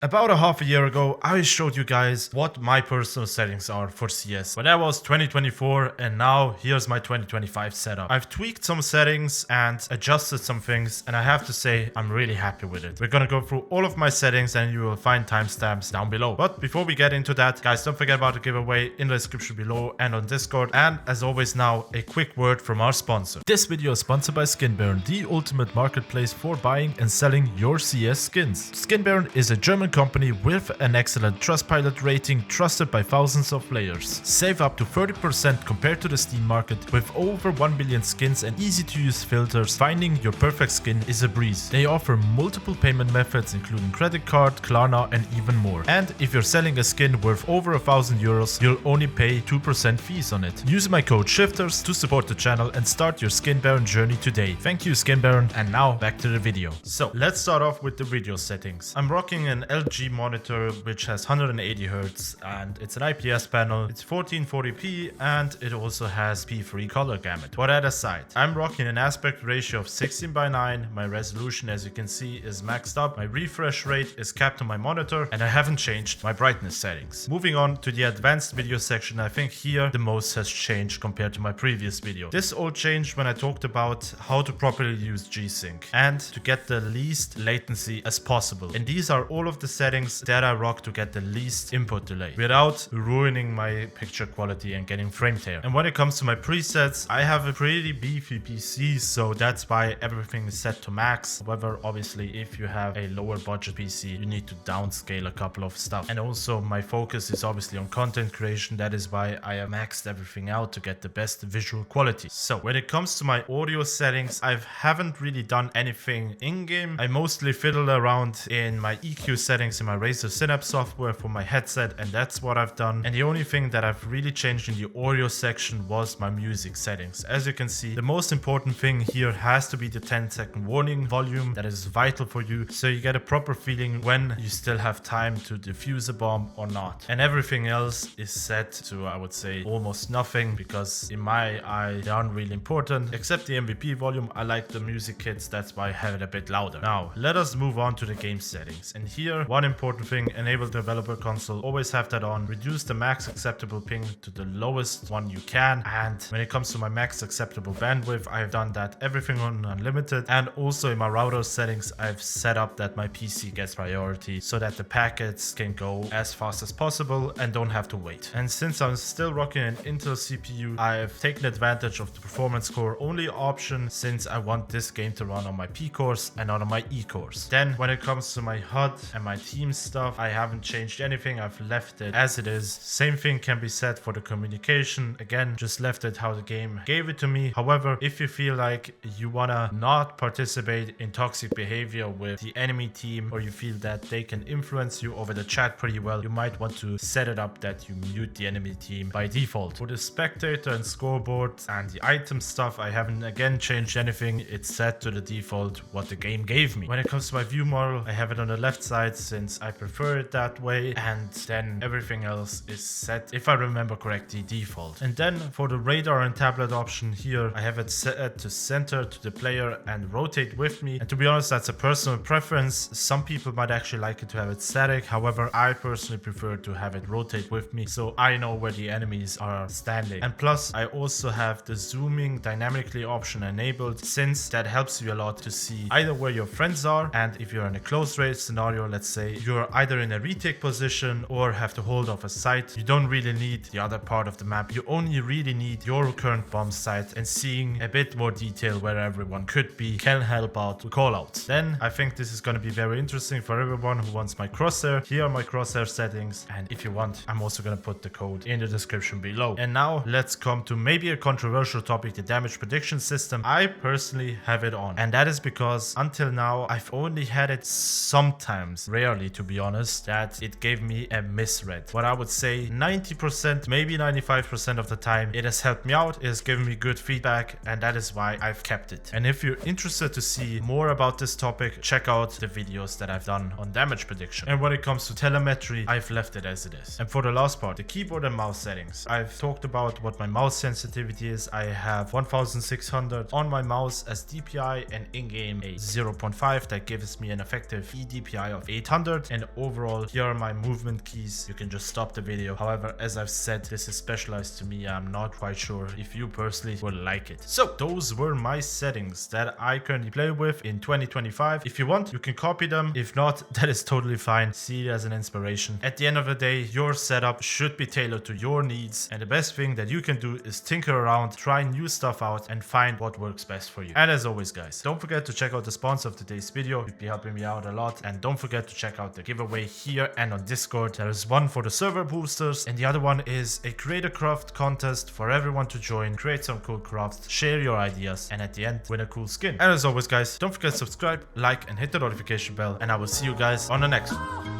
About a half a year ago, I showed you guys what my personal settings are for CS. But that was 2024 and now here's my 2025 setup. I've tweaked some settings and adjusted some things and I have to say I'm really happy with it. We're gonna go through all of my settings and you will find timestamps down below. But before we get into that, guys, don't forget about the giveaway in the description below and on Discord. And as always now, a quick word from our sponsor. This video is sponsored by SkinBaron, the ultimate marketplace for buying and selling your CS skins. SkinBaron is a German company with an excellent Trustpilot rating, trusted by thousands of players. Save up to 30% compared to the Steam market with over 1 billion skins and easy to use filters. Finding your perfect skin is a breeze. They offer multiple payment methods including credit card, Klarna and even more. And if you're selling a skin worth over €1,000, you'll only pay 2% fees on it. Use my code Shifterz to support the channel and start your SkinBaron journey today. Thank you SkinBaron, and now back to the video. So let's start off with the video settings. I'm rocking an LG monitor which has 180Hz and it's an IPS panel. It's 1440p and it also has P3 color gamut. But that aside, I'm rocking an aspect ratio of 16:9. My resolution, as you can see, is maxed up. My refresh rate is capped on my monitor and I haven't changed my brightness settings. Moving on to the advanced video section, I think here the most has changed compared to my previous video. This all changed when I talked about how to properly use G-Sync and to get the least latency as possible. And these are all of the settings that I rock to get the least input delay without ruining my picture quality and getting frame tear. And when it comes to my presets, I have a pretty beefy PC, so that's why everything is set to max. However, obviously if you have a lower budget PC, you need to downscale a couple of stuff. And also my focus is obviously on content creation. That is why I have maxed everything out to get the best visual quality. So when it comes to my audio settings, I haven't really done anything in-game. I mostly fiddle around in my EQ settings in my Razer Synapse software for my headset, and that's what I've done. And the only thing that I've really changed in the audio section was my music settings. As you can see, the most important thing here has to be the 10-second warning volume. That is vital for you, so you get a proper feeling when you still have time to defuse a bomb or not. And everything else is set to, I would say, almost nothing, because in my eye they aren't really important, except the MVP volume. I like the music kits, that's why I have it a bit louder. Now let us move on to the game settings, and here one important thing: enable developer console. Always have that on. Reduce the max acceptable ping to the lowest one you can. And when it comes to my max acceptable bandwidth, I've done that everything on unlimited. And also in my router settings, I've set up that my PC gets priority so that the packets can go as fast as possible and don't have to wait. And since I'm still rocking an Intel CPU, I've taken advantage of the performance core only option, since I want this game to run on my P cores and not on my E cores. Then when it comes to my HUD and my team stuff, I haven't changed anything. I've left it as it is. Same thing can be said for the communication. Again, just left it how the game gave it to me. However, if you feel like you wanna not participate in toxic behavior with the enemy team, or you feel that they can influence you over the chat pretty well, you might want to set it up that you mute the enemy team by default. For the spectator and scoreboard and the item stuff, I haven't again changed anything. It's set to the default what the game gave me. When it comes to my view model, I have it on the left side since I prefer it that way, and then everything else is set, if I remember correctly, default. And then for the radar and tablet option here, I have it set to center to the player and rotate with me. And to be honest, that's a personal preference. Some people might actually like it to have it static. However, I personally prefer to have it rotate with me, so I know where the enemies are standing. And plus, I also have the zooming dynamically option enabled, since that helps you a lot to see either where your friends are, and if you're in a close range scenario, let's say you're either in a retake position or have to hold off a site, you don't really need the other part of the map. You only really need your current bomb site, and seeing a bit more detail where everyone could be can help out with callouts. Then I think this is going to be very interesting for everyone who wants my crosshair. Here are my crosshair settings, and if you want, I'm also going to put the code in the description below. And now let's come to maybe a controversial topic, the damage prediction system. I personally have it on, and that is because until now I've only had it sometimes, rarely to be honest, that it gave me a misread. What I would say 90%, maybe 95% of the time, it has helped me out, it has given me good feedback, and that is why I've kept it. And if you're interested to see more about this topic, check out the videos that I've done on damage prediction. And when it comes to telemetry, I've left it as it is. And for the last part, the keyboard and mouse settings, I've talked about what my mouse sensitivity is. I have 1600 on my mouse as DPI, and in-game a 0.5 that gives me an effective eDPI of 800. 800. And overall, here are my movement keys. You can just stop the video. However, as I've said, this is specialized to me. I'm not quite sure if you personally will like it. So those were my settings that I currently play with in 2025. If you want, you can copy them. If not, that is totally fine. See it as an inspiration. At the end of the day, your setup should be tailored to your needs. And the best thing that you can do is tinker around, try new stuff out, and find what works best for you. And as always, guys, don't forget to check out the sponsor of today's video. You'd be helping me out a lot. And don't forget to check out the giveaway here and on Discord. There is one for the server boosters, and the other one is a creator craft contest for everyone to join, create some cool crafts, share your ideas, and at the end, win a cool skin. And as always, guys, don't forget to subscribe, like, and hit the notification bell. And I will see you guys on the next one.